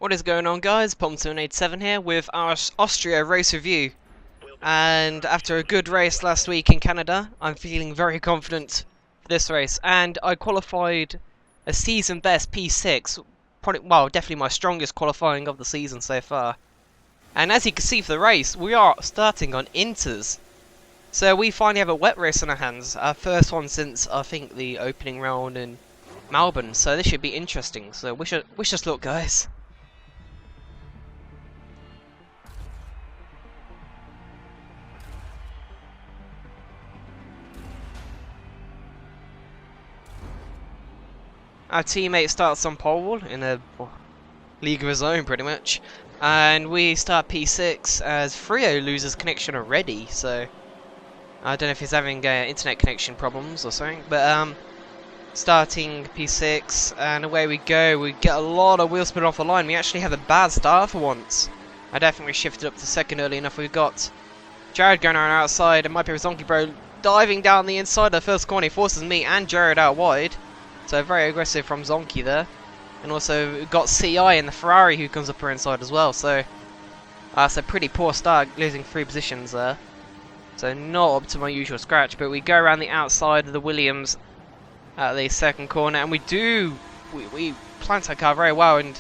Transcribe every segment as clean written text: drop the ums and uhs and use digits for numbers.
What is going on, guys? Pom287 here with our Austria race review. And after a good race last week in Canada, I'm feeling very confident for this race. And I qualified a season best P6, probably, well, definitely my strongest qualifying of the season so far. And as you can see for the race, we are starting on inters. So we finally have a wet race on our hands, our first one since I think the opening round in Melbourne. So this should be interesting. So wish us luck, guys. Our teammate starts on pole in a league of his own, pretty much, and we start P6 as Frio loses connection already. So I don't know if he's having internet connection problems or something, but starting P6 and away we go. We get a lot of wheel spin off the line. We actually have a bad start for once. I definitely shifted up to second early enough. We've got Jared going around outside and my pair Zonky Bro diving down the inside of the first corner. He forces me and Jared out wide. So very aggressive from Zonky there. And also we've got CI in the Ferrari who comes up her inside as well. So it's a pretty poor start, losing 3 positions there. So not up to my usual scratch, but we go around the outside of the Williams at the second corner, and we plant our car very well, and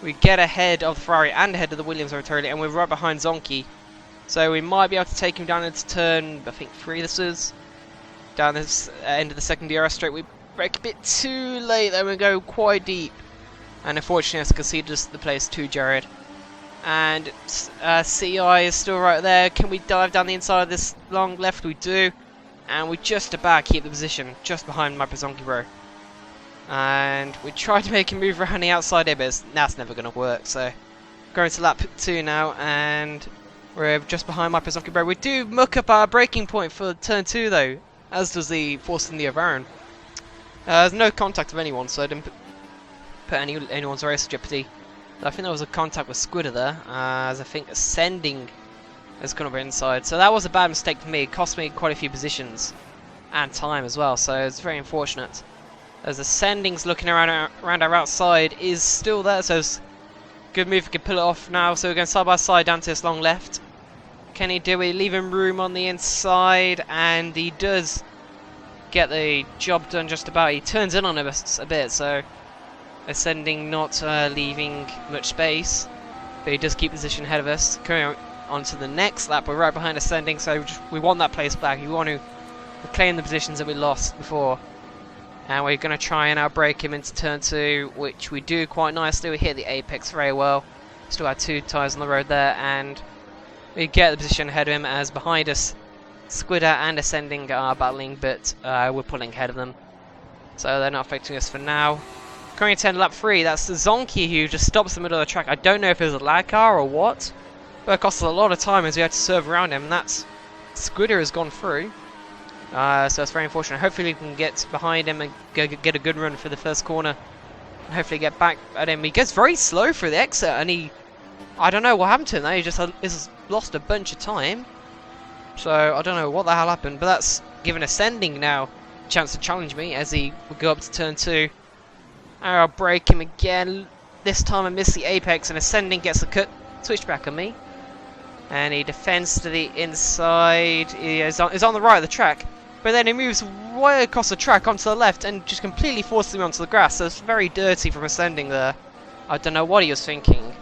we get ahead of the Ferrari and ahead of the Williams momentarily, and we're right behind Zonky. So we might be able to take him down into turn, I think 3 this is. Down this end of the second DRS straight, we brake a bit too late, then we go quite deep. And unfortunately, I conceded us the place to Jared. And CI is still right there. Can we dive down the inside of this long left? We do. And we just about keep the position, just behind my Zonky Bro. And we try to make him move around the outside here, but that's never going to work. So, going to lap 2 now, and we're just behind my Zonky Bro. We do muck up our braking point for turn 2 though, as does the Force India Varun. There's no contact of anyone, so I didn't put anyone's race in jeopardy. I think there was a contact with Squidder there, as I think Ascending has gone over inside. So that was a bad mistake for me. It cost me quite a few positions and time as well, so it's very unfortunate. As Ascending's looking around our outside is still there, so it's a good move. We can pull it off now. So we're going side by side down to this long left. Can he do it? Leave him room on the inside, and he does get the job done just about. He turns in on us a bit, so Ascending not leaving much space, but he does keep position ahead of us. Going on to the next lap, we're right behind Ascending, so we want that place back. We want to reclaim the positions that we lost before, and we're going to try and outbrake him into turn 2, which we do quite nicely. We hit the apex very well. Still had 2 tyres on the road there, and we get the position ahead of him, as behind us Squidder and Ascending are battling, but we're pulling ahead of them, so they're not affecting us for now. Coming into lap 3, that's the Zonky who just stops in the middle of the track. I don't know if it was a lag car or what, but it cost us a lot of time as we had to serve around him, and that's Squidder has gone through. So it's very unfortunate. Hopefully we can get behind him and get a good run for the first corner, and hopefully get back at him. He gets very slow through the exit, and I don't know what happened to him there. He just has lost a bunch of time. So I don't know what the hell happened, but that's given Ascending now a chance to challenge me as he will go up to turn 2. I'll break him again. This time I miss the apex, and Ascending gets a cut switchback on me. And he defends to the inside. He is on the right of the track, but then he moves way across the track onto the left and just completely forces me onto the grass. So it's very dirty from Ascending there. I don't know what he was thinking.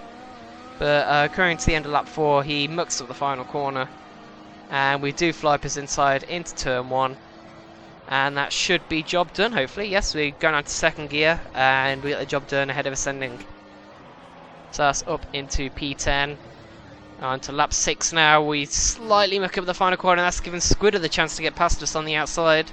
But going to the end of lap 4, he mucks up the final corner. And we do fly up his inside into turn 1. And that should be job done, hopefully. Yes, we're going on to second gear, and we get the job done ahead of Ascending. So that's up into P10. On to lap 6 now. We slightly muck up the final corner, and that's given Squidder the chance to get past us on the outside.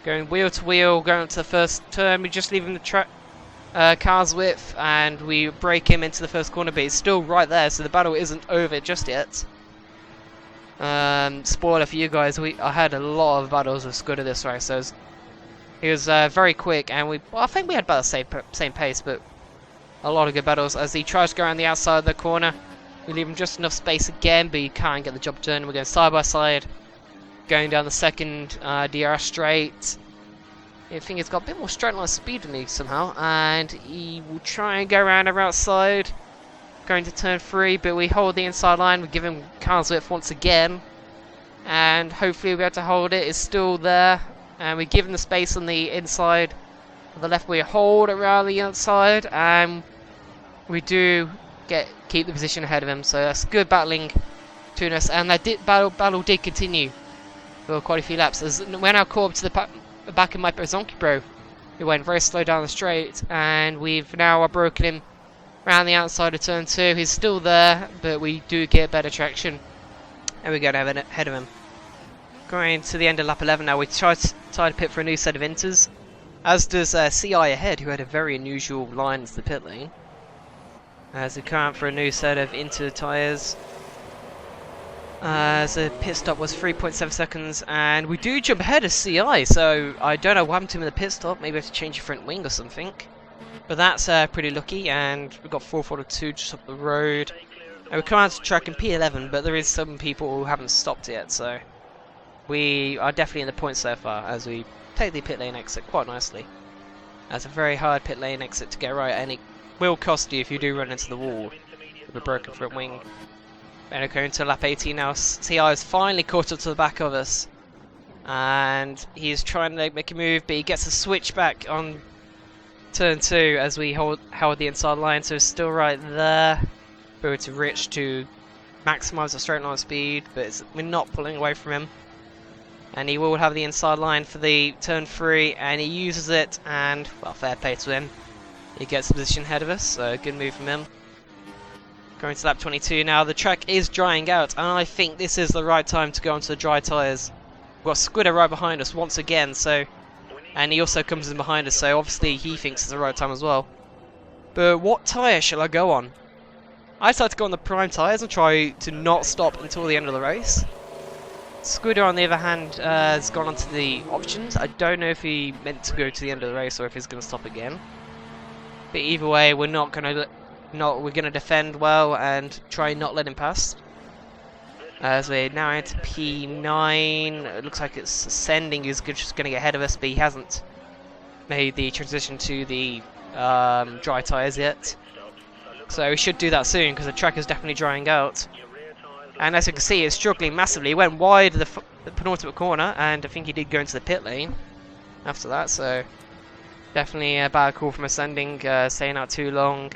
Going wheel to wheel, going up to the first turn. We just leave him the car's width, and we break him into the first corner, but he's still right there, so the battle isn't over just yet. Spoiler for you guys, I had a lot of battles with Squidder this race, so he was very quick, and I think we had about the same pace, but a lot of good battles. As he tries to go around the outside of the corner, we leave him just enough space again, but he can't get the job done. We're going side by side, going down the second DRS straight, I think he's got a bit more straight line speed than me somehow, and he will try and go around our outside, going to turn 3, but we hold the inside line, we give him car's width once again, and hopefully we'll be able to hold it. It's still there, and we give him the space on the inside. On the left we hold around the outside, and we do keep the position ahead of him, so that's good battling between us, and that battle did continue for quite a few laps. As we're now caught up to the back of my Zonky Bro, who went very slow down the straight, and we've now broken him around the outside of turn 2. He's still there, but we do get better traction, and we go ahead of him. Going to the end of lap 11 now, we try to pit for a new set of inters, as does CI ahead, who had a very unusual line as the pit lane. As we come out for a new set of inter tyres. As the pit stop was 3.7 seconds, and we do jump ahead of CI, so I don't know what happened to him in the pit stop. Maybe I have to change your front wing or something. But that's pretty lucky, and we've got 442 just up the road. And we come out to track in P11, but there is some people who haven't stopped yet, so we are definitely in the points so far as we take the pit lane exit quite nicely. That's a very hard pit lane exit to get right, and it will cost you if you do run into the wall with a broken front wing. And going to lap 18 now. CI is finally caught up to the back of us, and he's trying to make a move, but he gets a switch back on turn 2 as we held the inside line, so it's still right there. But it's Rich to maximise the straight line speed, but we're not pulling away from him. And he will have the inside line for the turn 3, and he uses it, and well, fair play to him. He gets the position ahead of us, so good move from him. Going to lap 22 now. The track is drying out, and I think this is the right time to go onto the dry tyres. We've got Squidder right behind us once again, so, and he also comes in behind us, so obviously he thinks it's the right time as well. But what tyre shall I go on? I decided to go on the prime tyres and try to not stop until the end of the race. Squidder, on the other hand, has gone onto the options. I don't know if he meant to go to the end of the race or if he's going to stop again. But either way, we're we're going to defend well and try not let him pass. As we're now into P9, it looks like it's ascending. He's just going to get ahead of us, but he hasn't made the transition to the dry tyres yet. So we should do that soon because the track is definitely drying out. And as you can see, it's struggling massively. He went wide of the penultimate corner, and I think he did go into the pit lane after that. So definitely a bad call from ascending, staying out too long.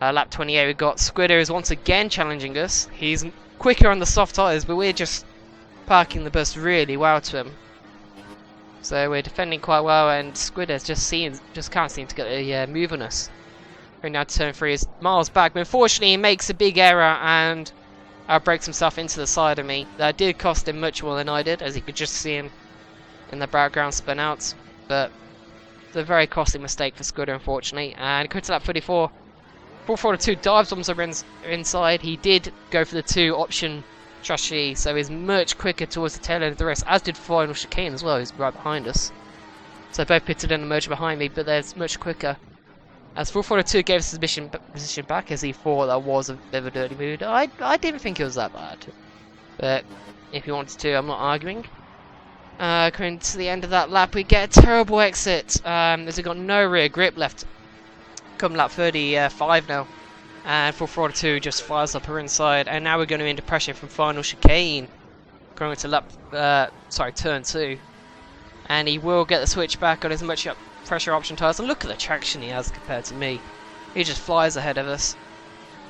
Lap 28, we've got Squidder is once again challenging us. He's quicker on the soft tyres, but we're just parking the bus really well to him. So we're defending quite well, and Squidder just can't seem to get a move on us. We're now to turn 3, is miles back, but unfortunately he makes a big error and breaks himself into the side of me. That did cost him much more than I did, as you could just see him in the background spin out. But it's a very costly mistake for Squidder, unfortunately. And going to lap 34. 442 dives on the inside. He did go for the 2 option strategy, so he's much quicker towards the tail end of the race, as did Final Chicane as well, who's right behind us. So both pitted in and merged behind me, but they're much quicker. As 442 gave us his position back, as he thought that was a bit of a dirty move. I didn't think it was that bad, but if you wanted to, I'm not arguing. Coming to the end of that lap, we get a terrible exit, as we've got no rear grip left. Come lap 35 now, and 442 just fires up her inside, and now we're going into pressure from Final Chicane. Going to turn 2, and he will get the switch back on his much pressure option tyres, and look at the traction he has compared to me. He just flies ahead of us.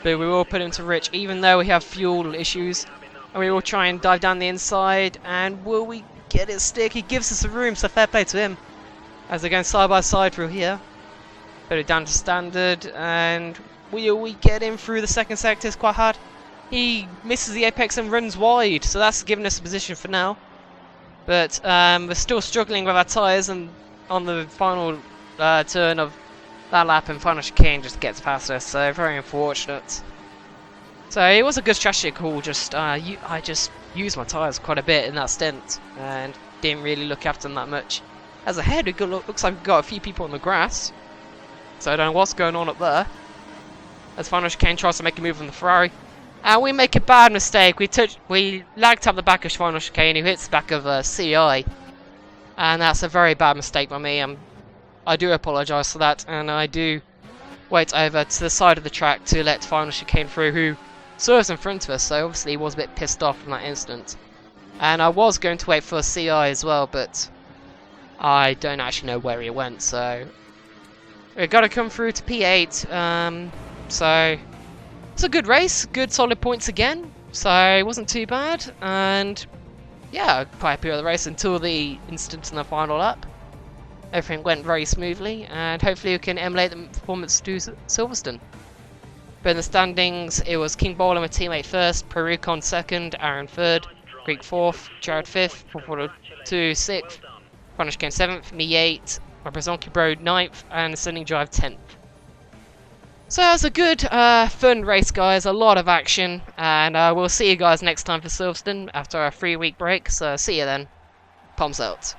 But we will put him to Rich, even though we have fuel issues, and we will try and dive down the inside, and will we get it stick? He gives us the room, so fair play to him. As they're going side by side through here. Put it down to standard, and will we get him through the second sector? It's quite hard. He misses the apex and runs wide, so that's given us a position for now. But we're still struggling with our tyres, and on the final turn of that lap, and Final Chicane just gets past us, so very unfortunate. So it was a good strategy call, I just used my tyres quite a bit in that stint, and didn't really look after them that much. As ahead, looks like we've got a few people on the grass. So I don't know what's going on up there. As Final Chicane tries to make a move on the Ferrari. And we make a bad mistake. We lagged up the back of Final Chicane, who hits the back of CI. and that's a very bad mistake by me. I do apologise for that, and I do wait over to the side of the track to let final chicane through, who serves in front of us, so obviously he was a bit pissed off in that instant. And I was going to wait for a CI as well, but I don't actually know where he went, so we've got to come through to P8. So it's a good race, good solid points again, so it wasn't too bad, and yeah, quite happy with the race until the instant in the final lap. Everything went very smoothly, and hopefully we can emulate the performance to Silverstone. But in the standings, it was King Bowler, my teammate, first, Perukon second, Aaron third, Greek fourth, Jared fifth, 442 sixth, Punish came seventh, me 8th, my Brazonki Bro 9th, and Sending Drive 10th. So that was a good, fun race, guys. A lot of action, and we'll see you guys next time for Silverstone after a 3-week break. So see you then. Palms out.